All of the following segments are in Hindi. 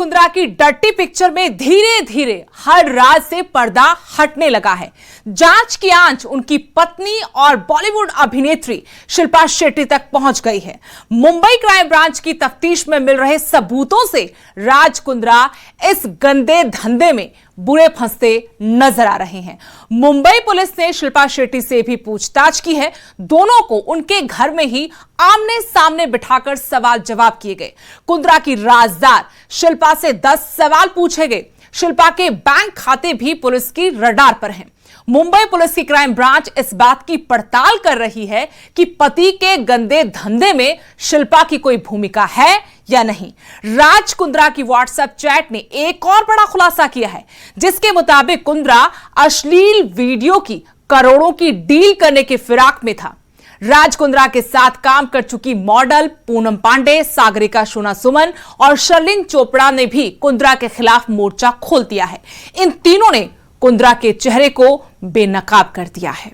कुंद्रा की डर्टी पिक्चर में धीरे धीरे हर राज से पर्दा हटने लगा है। जांच की आंच उनकी पत्नी और बॉलीवुड अभिनेत्री शिल्पा शेट्टी तक पहुंच गई है। मुंबई क्राइम ब्रांच की तफ्तीश में मिल रहे सबूतों से राज कुंद्रा इस गंदे धंधे में बुरे फंसते नजर आ रहे हैं। मुंबई पुलिस ने शिल्पा शेट्टी से भी पूछताछ की है। दोनों को उनके घर में ही आमने सामने बिठाकर सवाल जवाब किए गए। कुंद्रा की राजदार शिल्पा से 10 सवाल पूछे गए। शिल्पा के बैंक खाते भी पुलिस की रडार पर हैं। मुंबई पुलिस की क्राइम ब्रांच इस बात की पड़ताल कर रही है कि पति के गंदे धंधे में शिल्पा की कोई भूमिका है या नहीं। राज कुंद्रा की व्हाट्सएप चैट ने एक और बड़ा खुलासा किया है, जिसके मुताबिक कुंद्रा अश्लील वीडियो की करोड़ों की डील करने के फिराक में था। राज कुंद्रा के साथ काम कर चुकी मॉडल पूनम पांडे, सागरिका सोना सुमन और शर्लिन चोपड़ा ने भी कुंद्रा के खिलाफ मोर्चा खोल दिया है। इन तीनों ने कुंद्रा के चेहरे को बेनकाब कर दिया है।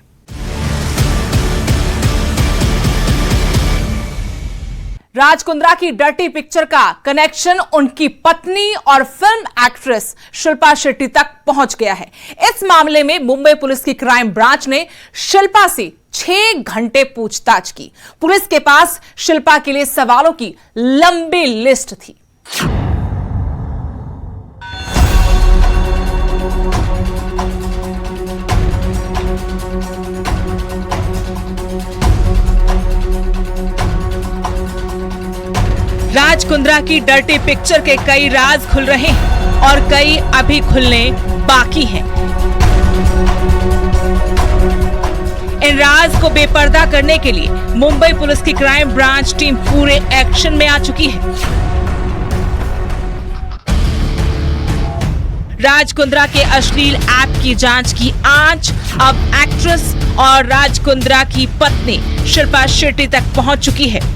राज कुंद्रा की डर्टी पिक्चर का कनेक्शन उनकी पत्नी और फिल्म एक्ट्रेस शिल्पा शेट्टी तक पहुंच गया है। इस मामले में मुंबई पुलिस की क्राइम ब्रांच ने शिल्पा से 6 घंटे पूछताछ की। पुलिस के पास शिल्पा के लिए सवालों की लंबी लिस्ट थी। राज कुंद्रा की डर्टी पिक्चर के कई राज खुल रहे हैं और कई अभी खुलने बाकी हैं। इन राज को बेपर्दा करने के लिए मुंबई पुलिस की क्राइम ब्रांच टीम पूरे एक्शन में आ चुकी है। राज कुंद्रा के अश्लील ऐप की जांच की आंच अब एक्ट्रेस और राज कुंद्रा की पत्नी शिल्पा शेट्टी तक पहुंच चुकी है।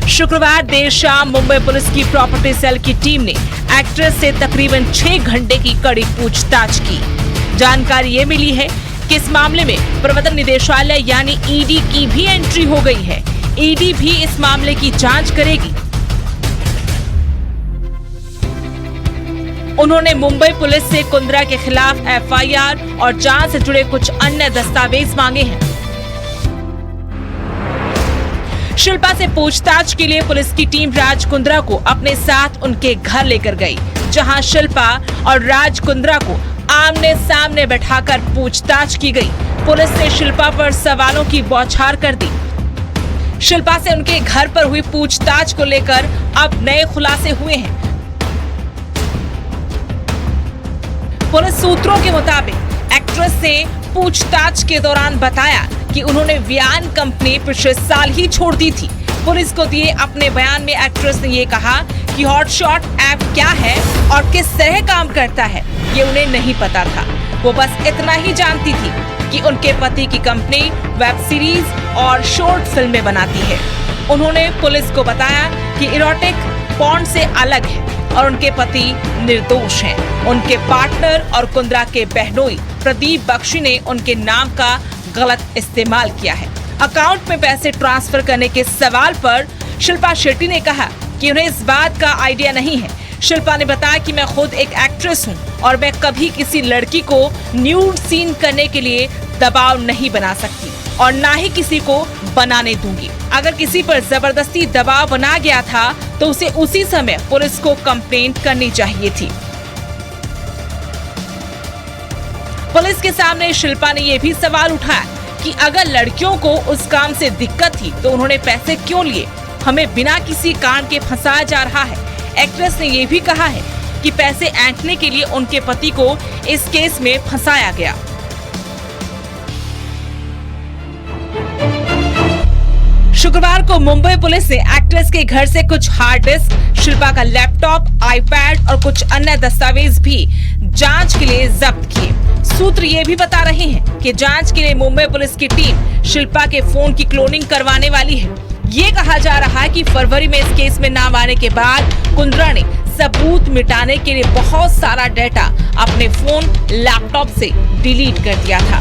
शुक्रवार देर शाम मुंबई पुलिस की प्रॉपर्टी सेल की टीम ने एक्ट्रेस से तकरीबन 6 घंटे की कड़ी पूछताछ की। जानकारी ये मिली है कि इस मामले में प्रवर्तन निदेशालय यानी ईडी की भी एंट्री हो गई है। ईडी भी इस मामले की जांच करेगी। उन्होंने मुंबई पुलिस से कुंद्रा के खिलाफ एफआईआर और जांच से जुड़े कुछ अन्य दस्तावेज मांगे हैं। शिल्पा से पूछताछ के लिए पुलिस की टीम राज कुंद्रा को अपने साथ उनके घर लेकर गई, जहां शिल्पा और राज कुंद्रा को आमने सामने बैठाकर पूछताछ की गई। पुलिस ने शिल्पा पर सवालों की बौछार कर दी। शिल्पा से उनके घर पर हुई पूछताछ को लेकर अब नए खुलासे हुए हैं। पुलिस सूत्रों के मुताबिक एक्ट्रेस ने पूछताछ के दौरान बताया कि उन्होंने वियान कंपनी पिछले साल ही छोड़ दी थी। पुलिस को दिए अपने बयान में एक्ट्रेस ने ये कहा कि हॉटशॉट ऐप क्या है और किस तरह काम करता है ये उन्हें नहीं पता था। वो बस इतना ही जानती थी कि उनके पति की कंपनी वेब सीरीज और शॉर्ट फिल्में बनाती है। उन्होंने पुलिस को बताया कि इरोटिक पॉर्न से अलग है और उनके पति निर्दोष हैं। उनके पार्टनर और कुंद्रा के बहनोई प्रदीप बख्शी ने उनके नाम का गलत इस्तेमाल किया है। अकाउंट में पैसे ट्रांसफर करने के सवाल पर शिल्पा शेट्टी ने कहा कि उन्हें इस बात का आइडिया नहीं है। शिल्पा ने बताया कि मैं खुद एक एक्ट्रेस हूं और मैं कभी किसी लड़की को न्यूड सीन करने के लिए दबाव नहीं बना सकती और ना ही किसी को बनाने दूंगी। अगर किसी पर जबरदस्ती दबाव बना गया था तो उसे उसी समय पुलिस को कंप्लेंट करनी चाहिए थी। पुलिस के सामने शिल्पा ने यह भी सवाल उठाया कि अगर लड़कियों को उस काम से दिक्कत थी तो उन्होंने पैसे क्यों लिए? हमें बिना किसी कारण के फंसाया जा रहा है। एक्ट्रेस ने यह भी कहा है कि पैसे ऐंठने के लिए उनके पति को इस केस में फंसाया गया। शुक्रवार को मुंबई पुलिस ने एक्ट्रेस के घर से कुछ हार्ड डिस्क, शिल्पा का लैपटॉप, आईपैड और कुछ अन्य दस्तावेज भी जांच के लिए जब्त किए। सूत्र ये भी बता रहे हैं कि जांच के लिए मुंबई पुलिस की टीम शिल्पा के फोन की क्लोनिंग करवाने वाली है। ये कहा जा रहा है कि फरवरी में इस केस में नाम आने के बाद कुंद्रा ने सबूत मिटाने के लिए बहुत सारा डेटा अपने फोन, लैपटॉप से डिलीट कर दिया था।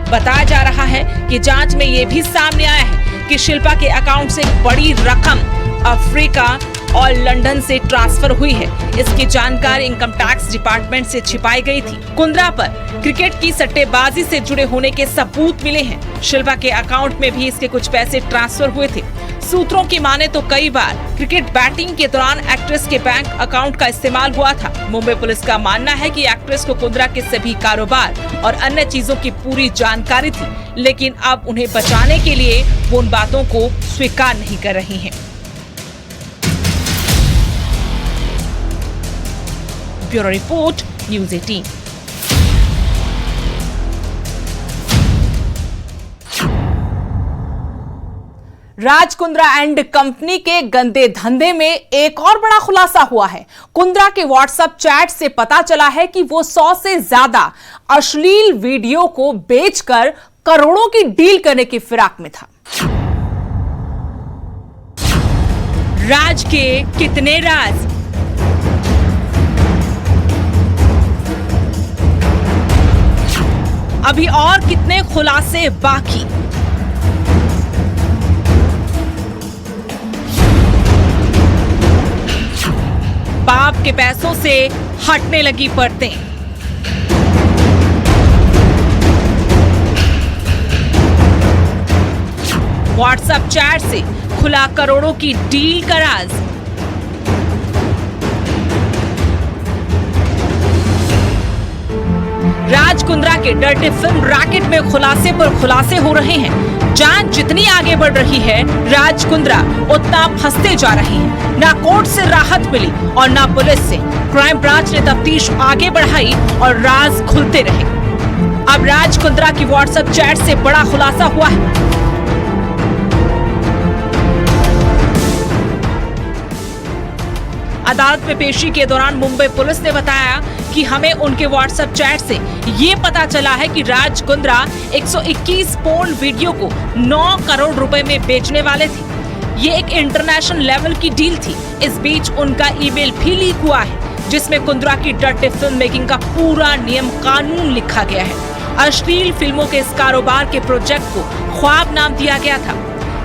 बताया जा रहा है कि जांच में ये भी सामने आया है कि शिल्पा के अकाउंट से बड़ी रकम अफ्रीका और लंदन से ट्रांसफर हुई है। इसकी जानकारी इनकम टैक्स डिपार्टमेंट से छिपाई गई थी। कुंद्रा पर क्रिकेट की सट्टेबाजी से जुड़े होने के सबूत मिले हैं। शिल्पा के अकाउंट में भी इसके कुछ पैसे ट्रांसफर हुए थे। सूत्रों की माने तो कई बार क्रिकेट बैटिंग के दौरान एक्ट्रेस के बैंक अकाउंट का इस्तेमाल हुआ था। मुंबई पुलिस का मानना है कि एक्ट्रेस को कुंद्रा के सभी कारोबार और अन्य चीजों की पूरी जानकारी थी, लेकिन अब उन्हें बचाने के लिए वो उन बातों को स्वीकार नहीं कर रही हैं। Bureau report, news 18। Raj Kundra and company के गंदे धंधे में एक और बड़ा खुलासा हुआ है। कुंद्रा के व्हाट्सएप चैट से पता चला है कि वो 100 से ज्यादा अश्लील वीडियो को बेचकर करोड़ों की डील करने की फिराक में था। राज के कितने राज? अभी और कितने खुलासे बाकी? बाप के पैसों से हटने लगी परतें। व्हाट्सएप चैट से खुला करोड़ों की डील का राज। राज कुंद्रा के डर्टी फिल्म रैकेट में खुलासे पर खुलासे हो रहे हैं। जांच जितनी आगे बढ़ रही है, राज कुंद्रा उतना फंसते जा रहे हैं। ना कोर्ट से राहत मिली और ना पुलिस से। क्राइम ब्रांच ने तफ्तीश आगे बढ़ाई और राज खुलते रहे। अब राज कुंद्रा की व्हाट्सएप चैट से बड़ा खुलासा हुआ है। अदालत में पेशी के दौरान मुंबई पुलिस ने बताया कि हमें उनके व्हाट्सएप चैट से ये पता चला है कि राज कुंद्रा 121 पोर्न वीडियो को 9 करोड़ रुपए में बेचने वाले थे। ये एक इंटरनेशनल लेवल की डील थी। इस बीच उनका ईमेल भी लीक हुआ है, जिसमें कुंद्रा की डर्टी फिल्म मेकिंग का पूरा नियम कानून लिखा गया है। अश्लील फिल्मों के इस कारोबार के प्रोजेक्ट को ख्वाब नाम दिया गया था।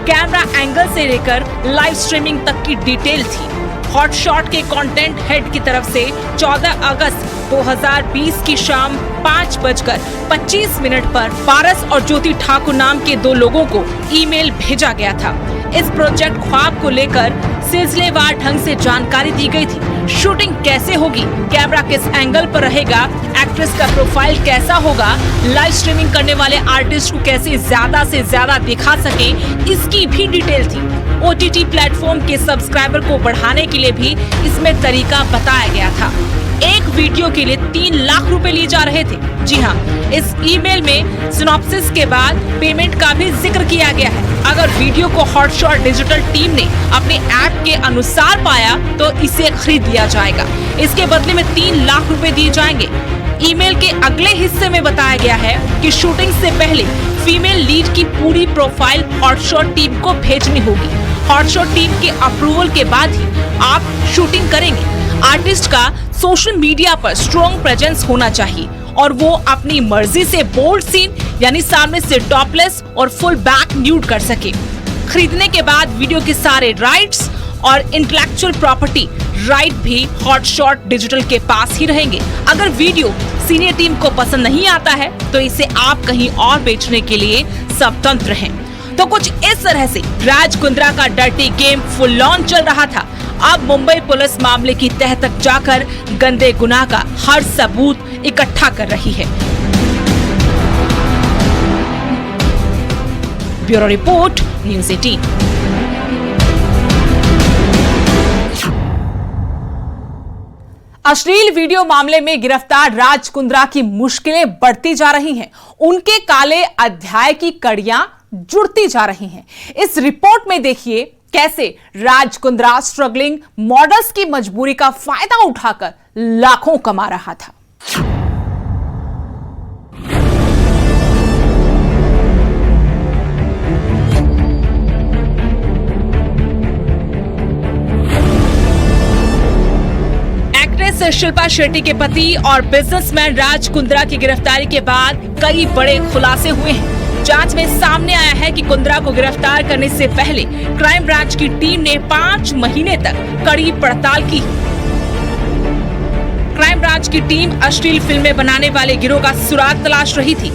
कैमरा एंगल से लेकर लाइव स्ट्रीमिंग तक की डिटेल थी। हॉटशॉट के कंटेंट हेड की तरफ से 14 अगस्त 2020 की शाम 5:25 पर पारस और ज्योति ठाकुर नाम के 2 लोगों को ईमेल भेजा गया था। इस प्रोजेक्ट ख्वाब को लेकर सिलसिलेवार ढंग से जानकारी दी गई थी। शूटिंग कैसे होगी, कैमरा किस एंगल पर रहेगा, एक्ट्रेस का प्रोफाइल कैसा होगा, लाइव स्ट्रीमिंग करने वाले आर्टिस्ट को कैसे ज्यादा से ज्यादा दिखा सके, इसकी भी डिटेल थी। OTT प्लेटफॉर्म के सब्सक्राइबर को बढ़ाने के लिए भी इसमें तरीका बताया गया था। एक वीडियो के लिए 3 लाख रुपए लिए जा रहे थे। जी हाँ, इस ईमेल में सिनॉप्सिस के बाद पेमेंट का भी जिक्र किया गया है। अगर वीडियो को हॉटशॉट डिजिटल टीम ने अपने ऐप के अनुसार पाया तो इसे खरीद लिया जाएगा। इसके बदले में 3 लाख रुपए दिए जाएंगे। ईमेल के अगले हिस्से में बताया गया है कि शूटिंग से पहले फीमेल लीड की पूरी प्रोफाइल हॉटशॉट टीम को भेजनी होगी। हॉटशॉट टीम के अप्रूवल के बाद ही आप शूटिंग करेंगे। आर्टिस्ट का सोशल मीडिया पर स्ट्रॉन्ग प्रेजेंस होना चाहिए और वो अपनी मर्जी से बोल्ड सीन यानी सामने से टॉपलेस और फुल बैक न्यूड कर सके। खरीदने के बाद वीडियो के सारे राइट्स और इंटेलेक्चुअल प्रॉपर्टी राइट भी हॉटशॉट डिजिटल के पास ही रहेंगे। अगर वीडियो सीनियर टीम को पसंद नहीं आता है तो इसे आप कहीं और बेचने के लिए स्वतंत्र हैं। तो कुछ इस तरह से राज कुंद्रा का डर्टी गेम फुल ऑन चल रहा था। अब मुंबई पुलिस मामले की तह तक जाकर गंदे गुनाह का हर सबूत इकट्ठा कर रही है। Bureau report, news 18। अश्लील वीडियो मामले में गिरफ्तार राज कुंद्रा की मुश्किलें बढ़ती जा रही हैं। उनके काले अध्याय की कड़ियां जुड़ती जा रही हैं। इस रिपोर्ट में देखिए कैसे राज कुंद्रा स्ट्रगलिंग मॉडल्स की मजबूरी का फायदा उठाकर लाखों कमा रहा था। शिल्पा शेट्टी के पति और बिजनेसमैन राज कुंद्रा की गिरफ्तारी के बाद कई बड़े खुलासे हुए हैं। जांच में सामने आया है कि कुंद्रा को गिरफ्तार करने से पहले क्राइम ब्रांच की टीम ने 5 महीने तक कड़ी पड़ताल की। क्राइम ब्रांच की टीम अश्लील फिल्में बनाने वाले गिरोह का सुराग तलाश रही थी।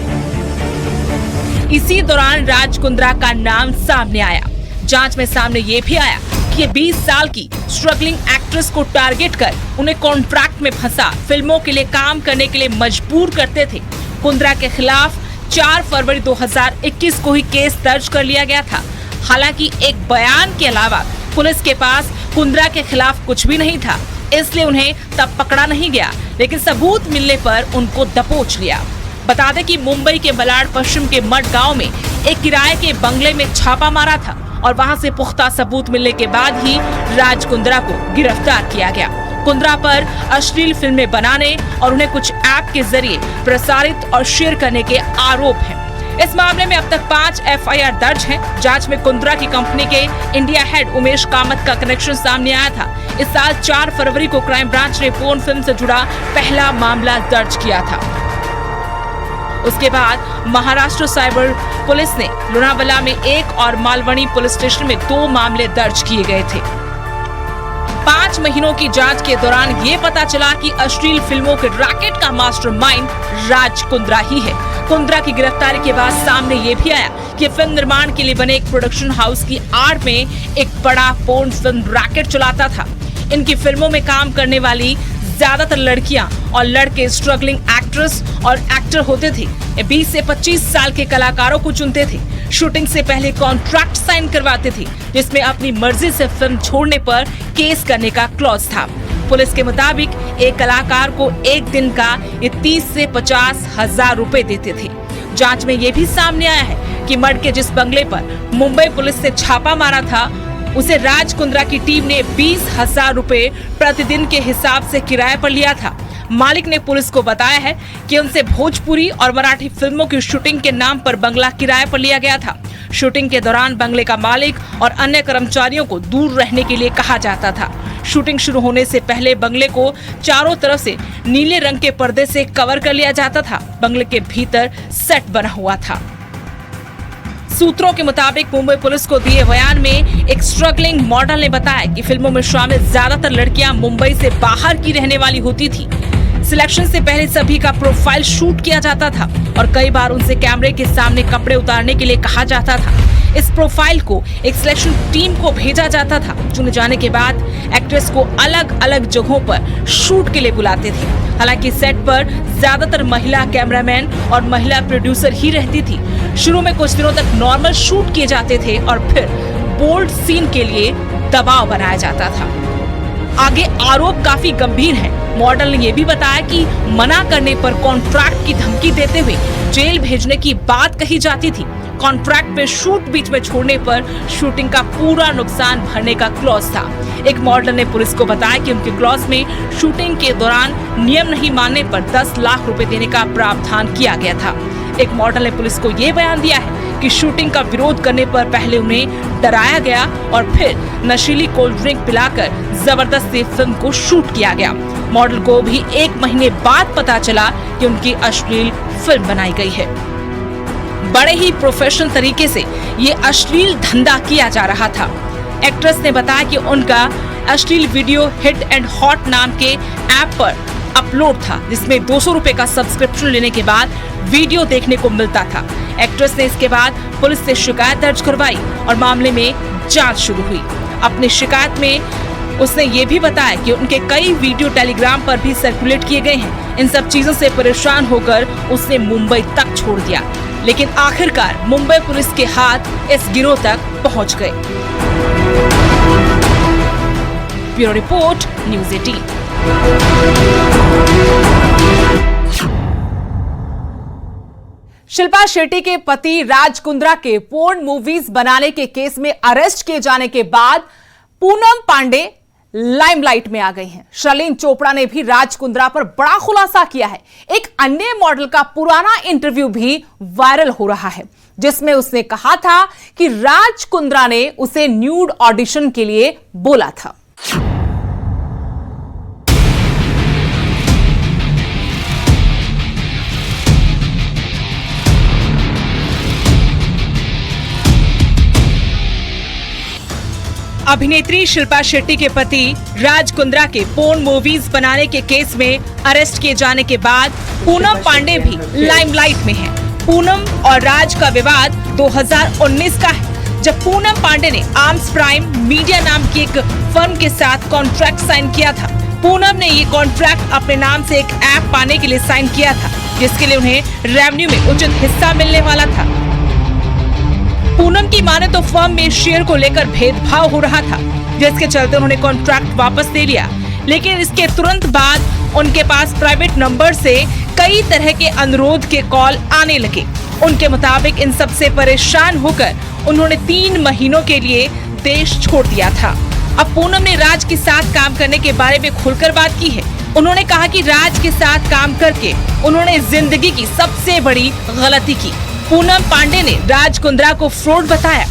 इसी दौरान राज कुंद्रा का नाम सामने आया। जांच में सामने ये भी आया कि ये 20 साल की स्ट्रगलिंग एक्ट्रेस को टारगेट कर उन्हें कॉन्ट्रैक्ट में फंसा फिल्मों के लिए काम करने के लिए मजबूर करते थे। कुंद्रा के खिलाफ 4 फरवरी 2021 को ही केस दर्ज कर लिया गया था। हालांकि एक बयान के अलावा पुलिस के पास कुंद्रा के खिलाफ कुछ भी नहीं था, इसलिए उन्हें तब पकड़ा नहीं गया, लेकिन सबूत मिलने पर उनको दबोच लिया। बता दें कि मुंबई के मलाड पश्चिम के मड गांव में एक किराए के बंगले में छापा मारा था और वहां से पुख्ता सबूत मिलने के बाद ही राज कुंद्रा को गिरफ्तार किया गया। कुंद्रा पर अश्लील फिल्में बनाने और उन्हें कुछ ऐप के जरिए प्रसारित और शेयर करने के आरोप हैं। इस मामले में अब तक 5 FIR दर्ज हैं। जांच में कुंद्रा की कंपनी के इंडिया हेड उमेश कामत का कनेक्शन सामने आया था। इस साल 4 फरवरी को क्राइम ब्रांच ने पोर्न फिल्म से जुड़ा पहला मामला दर्ज किया था। उसके बाद महाराष्ट्र साइबर पुलिस ने लोनावाला में 1 और मालवनी पुलिस स्टेशन में 2 मामले दर्ज किए गए थे। 5 महीनों की जांच के दौरान ये पता चला कि अश्लील फिल्मों के रैकेट का मास्टरमाइंड राज कुंद्रा ही है। कुंद्रा की गिरफ्तारी के बाद सामने ये भी आया कि फिल्म निर्माण के लिए बने एक प्रोडक्शन हाउस की आड़ में एक बड़ा पोर्न फिल्म रैकेट चलाता था। इनकी फिल्मों में काम करने वाली ज्यादातर लड़कियां और लड़के स्ट्रगलिंग एक्ट्रेस और एक्टर होते थे। 20 से 25 साल के कलाकारों को चुनते थे। शूटिंग से पहले कॉन्ट्रैक्ट साइन करवाते थे, जिसमें अपनी मर्जी से फिल्म छोड़ने पर केस करने का क्लॉज था। पुलिस के मुताबिक एक कलाकार को एक दिन का ये 30 से 50 हजार रुपए देते थे। जांच में ये भी सामने आया है कि मड के जिस बंगले पर मुंबई पुलिस ने छापा मारा था, उसे राज कुंद्रा की टीम ने 20,000 रुपए प्रतिदिन के हिसाब से किराए पर लिया था। मालिक ने पुलिस को बताया है कि उनसे भोजपुरी और मराठी फिल्मों की शूटिंग के नाम पर बंगला किराए पर लिया गया था। शूटिंग के दौरान बंगले का मालिक और अन्य कर्मचारियों को दूर रहने के लिए कहा जाता था। शूटिंग शुरू होने से पहले बंगले को चारों तरफ से नीले रंग के पर्दे से कवर कर लिया जाता था। बंगले के भीतर सेट बना हुआ था। सूत्रों के मुताबिक मुंबई पुलिस को दिए बयान में एक स्ट्रगलिंग मॉडल ने बताया कि फिल्मों में शामिल ज्यादातर लड़कियां मुंबई से बाहर की रहने वाली होती थी। सिलेक्शन से पहले सभी का प्रोफाइल शूट किया जाता था और कई बार उनसे कैमरे के सामने कपड़े उतारने के लिए कहा जाता था। इस प्रोफाइल को एक सिलेक्शन टीम को भेजा जाता था। चुने जाने के बाद एक्ट्रेस को अलग अलग जगहों पर शूट के लिए बुलाते थे। हालांकि सेट पर ज्यादातर महिला कैमरामैन और महिला प्रोड्यूसर ही रहती थी। शुरू में कुछ दिनों तक नॉर्मल शूट किए जाते थे और फिर बोल्ड सीन के लिए दबाव बनाया जाता था। आगे आरोप काफी गंभीर है। मॉडल ने यह भी बताया कि मना करने पर कॉन्ट्रैक्ट की धमकी देते हुए जेल भेजने की बात कही जाती थी। कॉन्ट्रैक्ट पे शूट बीच में छोड़ने पर शूटिंग का पूरा नुकसान भरने का क्लॉज था। एक मॉडल ने पुलिस को बताया कि उनके क्लॉज में शूटिंग के दौरान नियम नहीं मानने पर 10 लाख रुपए देने का प्रावधान किया गया था। एक मॉडल ने पुलिस को ये बयान दिया है कि शूटिंग का विरोध करने पर पहले उन्हें डराया गया और फिर नशीली कोल्ड ड्रिंक पिलाकर जबरदस्ती फिल्म को शूट किया गया। मॉडल को भी 1 महीने बाद पता चला कि उनकी अश्लील फिल्म बनाई गई है। बड़े ही प्रोफेशनल तरीके से ये अश्लील धंधा किया जा रहा था। एक्ट्रेस ने बताया कि उनका अश्लील वीडियो हिट एंड हॉट नाम के ऐप पर अपलोड था, जिसमें 200 रुपए का सब्सक्रिप्शन लेने के बाद वीडियो देखने को मिलता था। एक्ट्रेस ने इसके बाद पुलिस से शिकायत दर्ज करवाई और मामले में जांच शुरू हुई। अपनी शिकायत में उसने ये भी बताया कि उनके कई वीडियो टेलीग्राम पर भी सर्कुलेट किए गए हैं। इन सब चीजों से परेशान होकर उसने मुंबई तक छोड़ दिया, लेकिन आखिरकार मुंबई पुलिस के हाथ इस गिरोह तक पहुंच गए। Bureau report, news 18। Shilpa Shetty के पति राज कुंद्रा के पोर्न मूवीज बनाने के केस में अरेस्ट किए जाने के बाद पूनम पांडे लाइमलाइट में आ गई हैं। शर्लिन चोपड़ा ने भी राज कुंद्रा पर बड़ा खुलासा किया है। एक अन्य मॉडल का पुराना इंटरव्यू भी वायरल हो रहा है, जिसमें उसने कहा था कि राज कुंद्रा ने उसे न्यूड ऑडिशन के लिए बोला था। अभिनेत्री शिल्पा शेट्टी के पति राज कुंद्रा के पोर्न मूवीज बनाने के केस में अरेस्ट किए जाने के बाद पूनम पांडे भी लाइमलाइट में हैं। पूनम और राज का विवाद 2019 का है, जब पूनम पांडे ने आर्म्स प्राइम मीडिया नाम की एक फर्म के साथ कॉन्ट्रैक्ट साइन किया था। पूनम ने ये कॉन्ट्रैक्ट अपने नाम से एक ऐप पाने के लिए साइन किया था, जिसके लिए उन्हें रेवेन्यू में उचित हिस्सा मिलने वाला था। पूनम की माने तो फर्म में शेयर को लेकर भेदभाव हो रहा था, जिसके चलते उन्होंने कॉन्ट्रैक्ट वापस ले लिया। लेकिन इसके तुरंत बाद उनके पास प्राइवेट नंबर से कई तरह के अनुरोध के कॉल आने लगे। उनके मुताबिक इन सब से परेशान होकर उन्होंने 3 महीनों के लिए देश छोड़ दिया था। अब पूनम ने राज के साथ काम करने के बारे में खुलकर बात की है। उन्होंने कहा कि राज के साथ काम करके उन्होंने जिंदगी की सबसे बड़ी गलती की। पूनम पांडे ने राज कुंद्रा को फ्रॉड बताया।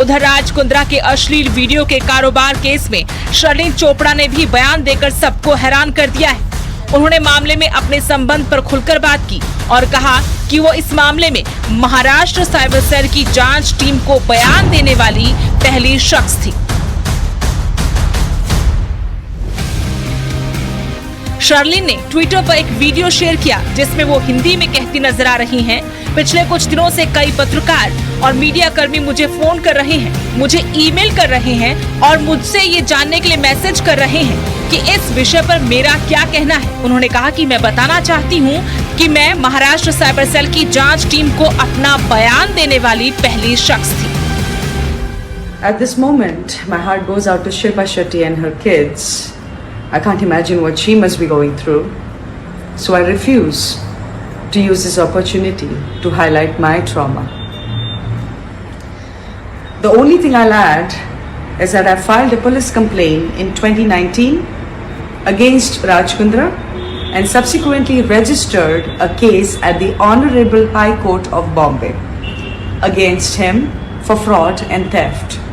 उधर राज कुंद्रा के अश्लील वीडियो के कारोबार केस में शर्लिन चोपड़ा ने भी बयान देकर सबको हैरान कर दिया है। उन्होंने मामले में अपने संबंध पर खुलकर बात की और कहा कि वो इस मामले में महाराष्ट्र साइबर सेल की जांच टीम को बयान देने वाली पहली शख्स थी। शर्लिन ने ट्विटर पर एक वीडियो शेयर किया, जिसमें वो हिंदी में कहती नजर आ रही हैं, पिछले कुछ दिनों से कई पत्रकार और मीडिया कर्मी मुझे फोन कर रहे हैं, मुझे ईमेल कर रहे हैं और मुझसे ये जानने के लिए मैसेज कर रहे हैं कि इस विषय पर मेरा क्या कहना है। उन्होंने कहा कि मैं बताना चाहती हूँ कि मैं महाराष्ट्र साइबर सेल की जांच टीम को अपना बयान देने वाली पहली शख्स थी। At this moment, my heart goes out to Shilpa Shetty and her kids. I can't imagine what she must be going through. So I refuse to use this opportunity to highlight my trauma. The only thing I'll add is that I filed a police complaint in 2019 against Raj Kundra and subsequently registered a case at the Honorable High Court of Bombay against him for fraud and theft.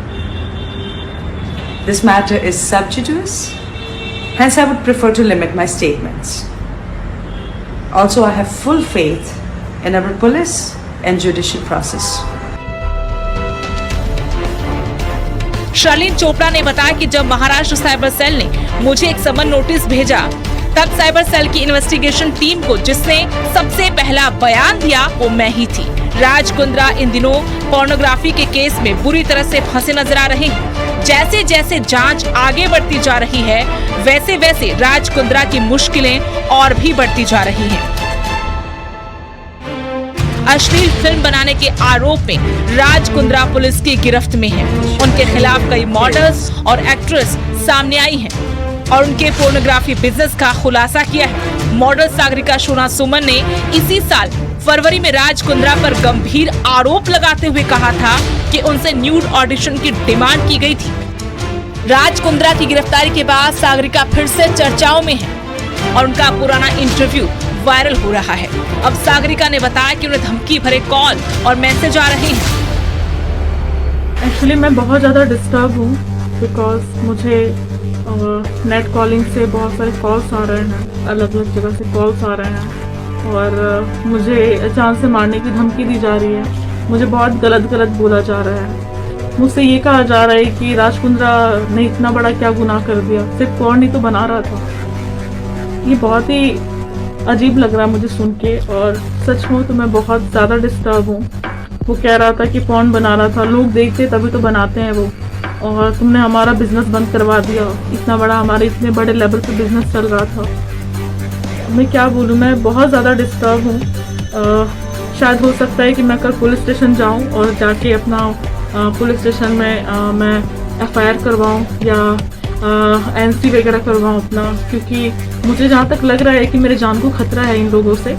This matter is sub judice, hence I would prefer to limit my statements. Also, I have full faith in our police and judicial process. Sherlyn Chopra ने बताया कि जब महाराष्ट्र साइबर सेल ने मुझे एक समन नोटिस भेजा, तब साइबर सेल की इन्वेस्टिगेशन टीम को जिसने सबसे पहला बयान दिया वो मैं ही थी। राज कुंद्रा इन दिनों पोर्नोग्राफी के केस में बुरी तरह से फंसे नजर आ रहे हैं। जैसे जैसे जांच आगे बढ़ती जा रही है, वैसे वैसे राज कुंद्रा की मुश्किलें और भी बढ़ती जा रही हैं। अश्लील फिल्म बनाने के आरोप में राज कुंद्रा पुलिस की गिरफ्त में है। उनके खिलाफ कई मॉडल्स और एक्ट्रेस सामने आई हैं और उनके पोर्नोग्राफी बिजनेस का खुलासा किया है। मॉडल सागरिका शोना सुमन ने इसी साल फरवरी में राज कुंद्रा पर गंभीर आरोप लगाते हुए कहा था कि उनसे न्यूड ऑडिशन की डिमांड की गई थी। राज कुंद्रा की गिरफ्तारी के बाद सागरिका फिर से चर्चाओं में है और उनका पुराना इंटरव्यू वायरल हो रहा है। अब सागरिका ने बताया कि उन्हें धमकी भरे कॉल और मैसेज आ रहे हैं। एक्चुअली मैं बहुत ज़्यादा डिस्टर्ब हूँ बिकॉज मुझे नेट कॉलिंग से बहुत सारे कॉल्स आ रहे हैं, अलग अलग जगह से कॉल्स आ रहे हैं और मुझे जान से मारने की धमकी दी जा रही है। मुझे बहुत गलत बोला जा रहा है। मुझसे ये कहा जा रहा है कि राज कुंद्रा ने इतना बड़ा क्या गुनाह कर दिया, सिर्फ कौन ही तो बना रहा था। ये बहुत ही अजीब लग रहा है मुझे सुन के और सच में तो मैं बहुत ज़्यादा डिस्टर्ब हूँ। वो कह रहा था कि पॉर्न बना रहा था, लोग देखते तभी तो बनाते हैं वो, और तुमने हमारा बिजनेस बंद करवा दिया। इतना बड़ा हमारे इतने बड़े लेवल पे बिजनेस चल रहा था। मैं क्या बोलूँ, मैं बहुत ज़्यादा डिस्टर्ब हूँ। शायद हो सकता है कि मैं कल पुलिस स्टेशन जाऊँ और जाके अपना पुलिस स्टेशन में मैं FIR करवाऊँ या NC वगैरह करवाऊँ अपना, क्योंकि मुझे जहाँ तक लग रहा है कि मेरे जान को खतरा है इन लोगों से।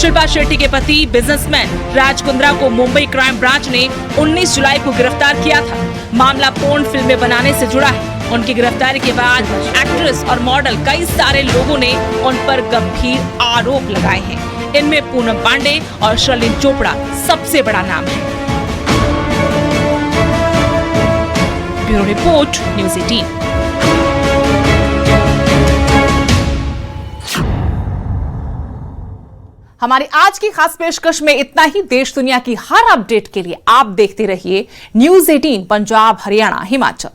शिल्पा शेट्टी के पति बिजनेसमैन राज कुंद्रा को मुंबई क्राइम ब्रांच ने 19 जुलाई को गिरफ्तार किया था। मामला पोर्न फिल्में बनाने से जुड़ा है। उनकी गिरफ्तारी के बाद एक्ट्रेस और मॉडल कई सारे लोगों ने उन पर गंभीर आरोप लगाए हैं। इनमें पूनम पांडे और शर्लिन चोपड़ा सबसे बड़ा नाम है। Bureau report, news 18। हमारी आज की खास पेशकश में इतना ही। देश दुनिया की हर अपडेट के लिए आप देखते रहिए News 18 पंजाब, हरियाणा, हिमाचल।